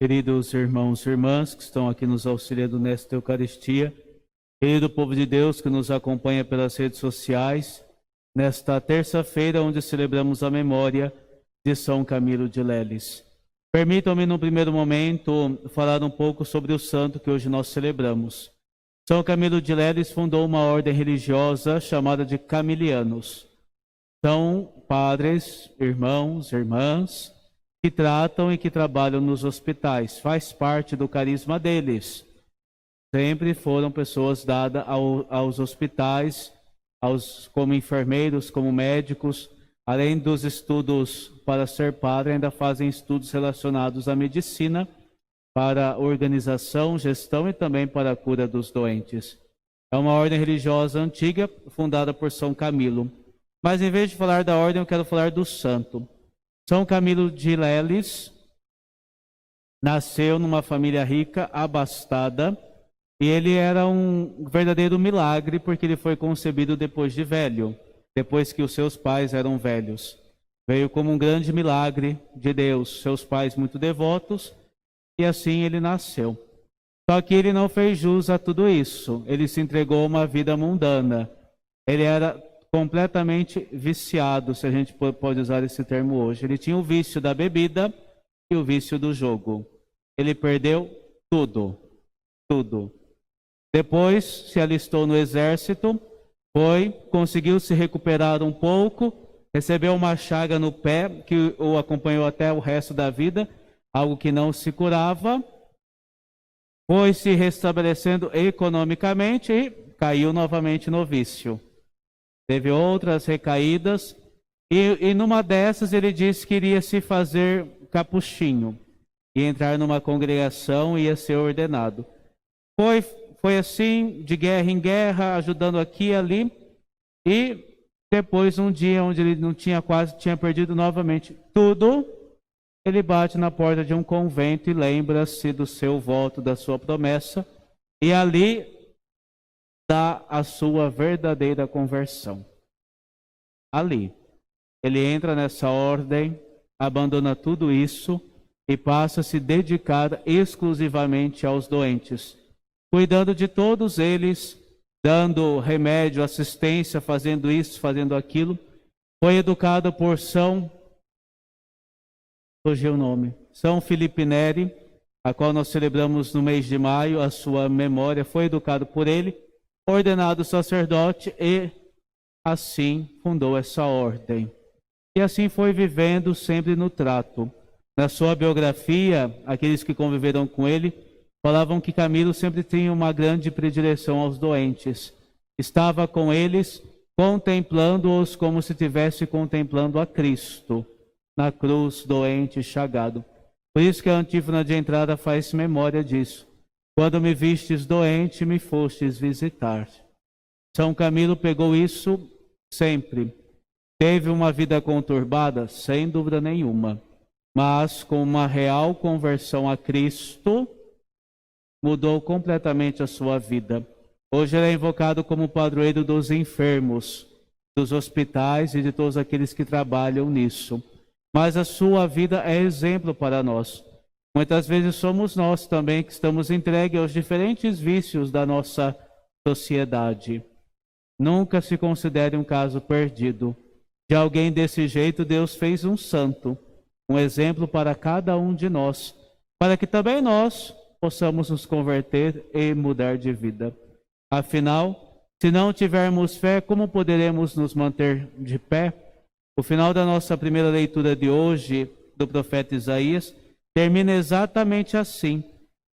Queridos irmãos e irmãs que estão aqui nos auxiliando nesta Eucaristia, querido povo de Deus que nos acompanha pelas redes sociais, nesta terça-feira onde celebramos a memória de São Camilo de Leles. Permitam-me, no primeiro momento, falar um pouco sobre o santo que hoje nós celebramos. São Camilo de Leles fundou uma ordem religiosa chamada de Camilianos. São padres, irmãos, irmãs, que tratam e que trabalham nos hospitais. Faz parte do carisma deles. Sempre foram pessoas dadas aos hospitais, como enfermeiros, como médicos. Além dos estudos para ser padre, ainda fazem estudos relacionados à medicina, para organização, gestão e também para a cura dos doentes. É uma ordem religiosa antiga, fundada por São Camilo. Mas em vez de falar da ordem, eu quero falar do santo. São Camilo de Leles nasceu numa família rica, abastada, e ele era um verdadeiro milagre, porque ele foi concebido depois de velho, depois que os seus pais eram velhos. Veio como um grande milagre de Deus, seus pais muito devotos, e assim ele nasceu. Só que ele não fez jus a tudo isso, ele se entregou a uma vida mundana. Ele era completamente viciado, se a gente pode usar esse termo hoje. Ele tinha o vício da bebida e o vício do jogo. Ele perdeu tudo, tudo. Depois se alistou no exército, conseguiu se recuperar um pouco, recebeu uma chaga no pé que o acompanhou até o resto da vida, algo que não se curava, foi se restabelecendo economicamente e caiu novamente no vício. Teve outras recaídas e numa dessas ele disse que iria se fazer capuchinho e entrar numa congregação e ia ser ordenado. Foi assim, de guerra em guerra, ajudando aqui e ali, e depois um dia onde ele tinha perdido novamente tudo, ele bate na porta de um convento e lembra-se do seu voto, da sua promessa, e ali dá a sua verdadeira conversão. Ali, ele entra nessa ordem, abandona tudo isso e passa a se dedicar exclusivamente aos doentes, cuidando de todos eles, dando remédio, assistência, fazendo isso, fazendo aquilo. Foi educado por São Filipe Neri, a qual nós celebramos no mês de maio, a sua memória. Foi educado por ele, ordenado sacerdote e assim fundou essa ordem. E assim foi vivendo sempre no trato. Na sua biografia, aqueles que conviveram com ele falavam que Camilo sempre tinha uma grande predileção aos doentes. Estava com eles, contemplando-os como se estivesse contemplando a Cristo na cruz, doente e chagado. Por isso que a antífona de entrada faz memória disso. Quando me vistes doente, me fostes visitar. São Camilo pegou isso sempre. Teve uma vida conturbada, sem dúvida nenhuma, mas com uma real conversão a Cristo, mudou completamente a sua vida. Hoje ele é invocado como padroeiro dos enfermos, dos hospitais e de todos aqueles que trabalham nisso. Mas a sua vida é exemplo para nós. Muitas vezes somos nós também que estamos entregues aos diferentes vícios da nossa sociedade. Nunca se considere um caso perdido. De alguém desse jeito, Deus fez um santo, um exemplo para cada um de nós, para que também nós possamos nos converter e mudar de vida. Afinal, se não tivermos fé, como poderemos nos manter de pé? O final da nossa primeira leitura de hoje, do profeta Isaías, termina exatamente assim.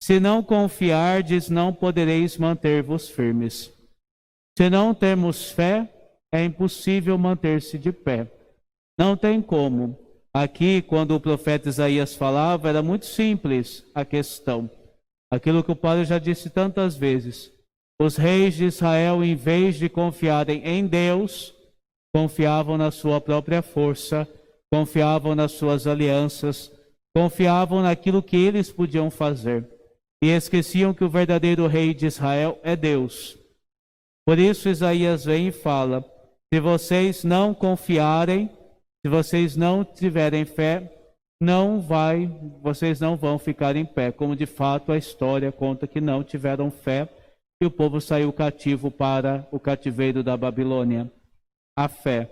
Se não confiardes, não podereis manter-vos firmes. Se não temos fé, é impossível manter-se de pé. Não tem como. Aqui, quando o profeta Isaías falava, era muito simples a questão. Aquilo que o Padre já disse tantas vezes. Os reis de Israel, em vez de confiarem em Deus, confiavam na sua própria força, confiavam nas suas alianças, confiavam naquilo que eles podiam fazer. E esqueciam que o verdadeiro rei de Israel é Deus. Por isso Isaías vem e fala: se vocês não confiarem, se vocês não tiverem fé, vocês não vão ficar em pé, como de fato a história conta que não tiveram fé e o povo saiu cativo para o cativeiro da Babilônia. A fé.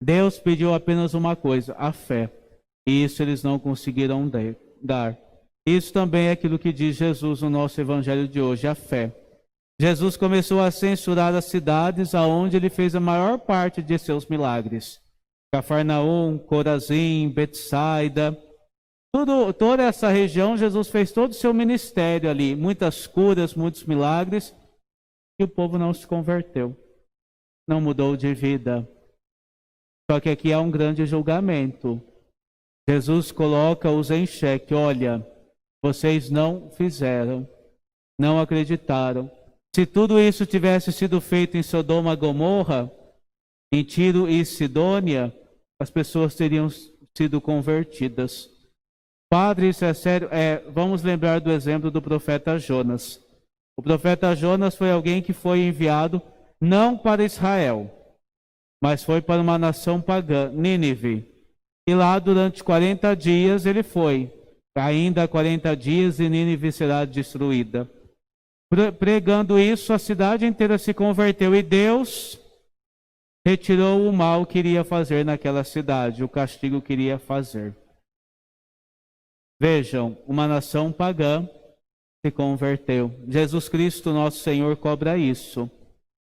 Deus pediu apenas uma coisa, a fé. E isso eles não conseguiram dar. Isso também é aquilo que diz Jesus no nosso evangelho de hoje, a fé. Jesus começou a censurar as cidades aonde ele fez a maior parte de seus milagres. Cafarnaum, Corazim, Betsaida, toda essa região, Jesus fez todo o seu ministério ali, muitas curas, muitos milagres, e o povo não se converteu, não mudou de vida. Só que aqui há um grande julgamento. Jesus coloca-os em xeque, olha, vocês não fizeram, não acreditaram. Se tudo isso tivesse sido feito em Sodoma e Gomorra, em Tiro e Sidônia, as pessoas teriam sido convertidas. Padre, isso é sério? Vamos lembrar do exemplo do profeta Jonas. O profeta Jonas foi alguém que foi enviado não para Israel, mas foi para uma nação pagã, Nínive. E lá durante 40 dias ele foi. Ainda 40 dias e Nínive será destruída. Pregando isso, a cidade inteira se converteu e Deus retirou o mal que iria fazer naquela cidade, o castigo que iria fazer. Vejam, uma nação pagã se converteu. Jesus Cristo, nosso Senhor, cobra isso.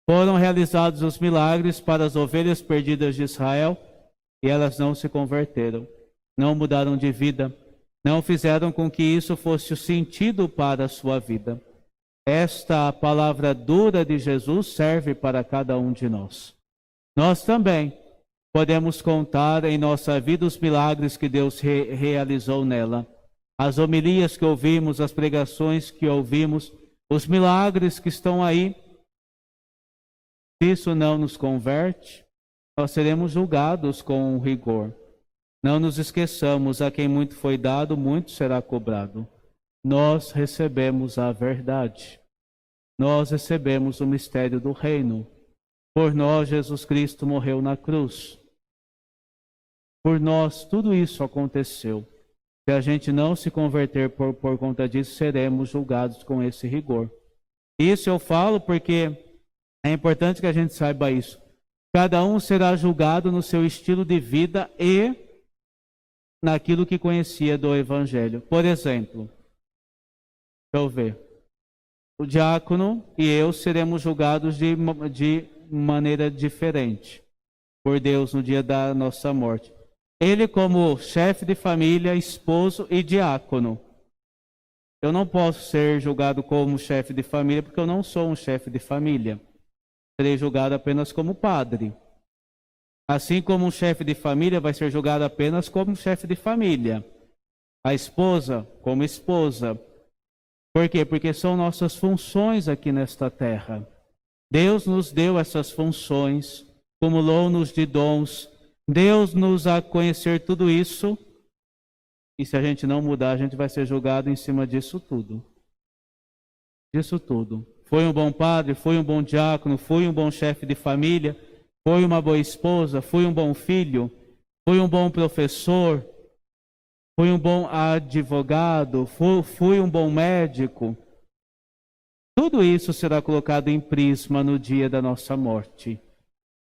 Foram realizados os milagres para as ovelhas perdidas de Israel e elas não se converteram, não mudaram de vida, não fizeram com que isso fosse o sentido para a sua vida. Esta palavra dura de Jesus serve para cada um de nós. Nós também podemos contar em nossa vida os milagres que Deus realizou nela. As homilias que ouvimos, as pregações que ouvimos, os milagres que estão aí. Se isso não nos converte, nós seremos julgados com rigor. Não nos esqueçamos, a quem muito foi dado, muito será cobrado. Nós recebemos a verdade. Nós recebemos o mistério do reino. Por nós, Jesus Cristo morreu na cruz. Por nós, tudo isso aconteceu. Se a gente não se converter por conta disso, seremos julgados com esse rigor. Isso eu falo porque é importante que a gente saiba isso. Cada um será julgado no seu estilo de vida e naquilo que conhecia do Evangelho. Por exemplo, deixa eu ver. O diácono e eu seremos julgados de maneira diferente por Deus no dia da nossa morte. Ele como chefe de família, esposo e diácono. Eu não posso ser julgado como chefe de família porque eu não sou um chefe de família. Serei julgado apenas como padre. Assim como um chefe de família vai ser julgado apenas como chefe de família. A esposa como esposa. Por quê? Porque são nossas funções aqui nesta terra. Deus nos deu essas funções, cumulou-nos de dons. Deus nos a conhecer tudo isso. E se a gente não mudar, a gente vai ser julgado em cima disso tudo. Disso tudo. Foi um bom padre, foi um bom diácono, foi um bom chefe de família, foi uma boa esposa, foi um bom filho, foi um bom professor, foi um bom advogado, foi um bom médico. Tudo isso será colocado em prisma no dia da nossa morte.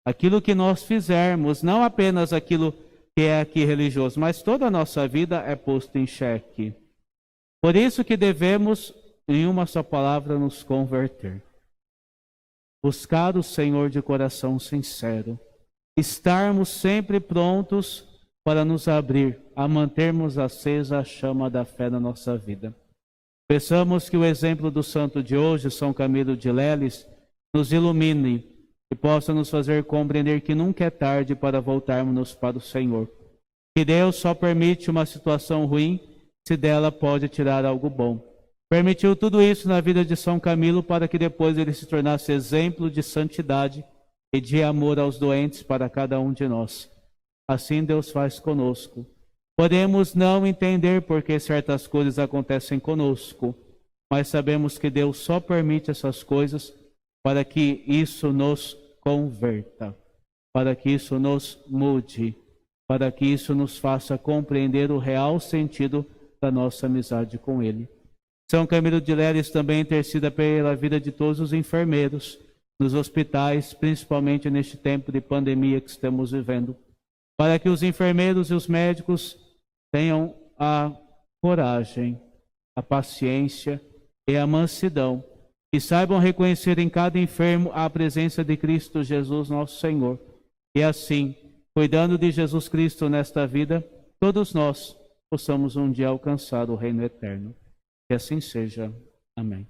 Aquilo que nós fizermos, não apenas aquilo que é aqui religioso, mas toda a nossa vida é posto em xeque. Por isso que devemos, em uma só palavra, nos converter. Buscar o Senhor de coração sincero. Estarmos sempre prontos para nos abrir, a mantermos acesa a chama da fé na nossa vida. Peçamos que o exemplo do santo de hoje, São Camilo de Leles, nos ilumine e possa nos fazer compreender que nunca é tarde para voltarmos para o Senhor. Que Deus só permite uma situação ruim se dela pode tirar algo bom. Permitiu tudo isso na vida de São Camilo para que depois ele se tornasse exemplo de santidade e de amor aos doentes para cada um de nós. Assim Deus faz conosco. Podemos não entender por que certas coisas acontecem conosco, mas sabemos que Deus só permite essas coisas para que isso nos converta, para que isso nos mude. para que isso nos faça compreender o real sentido da nossa amizade com Ele. São Camilo de Leles também interceda pela vida de todos os enfermeiros nos hospitais, principalmente neste tempo de pandemia que estamos vivendo, para que os enfermeiros e os médicos tenham a coragem, a paciência e a mansidão, e saibam reconhecer em cada enfermo a presença de Cristo Jesus, nosso Senhor. E assim, cuidando de Jesus Cristo nesta vida, todos nós possamos um dia alcançar o reino eterno. Que assim seja. Amém.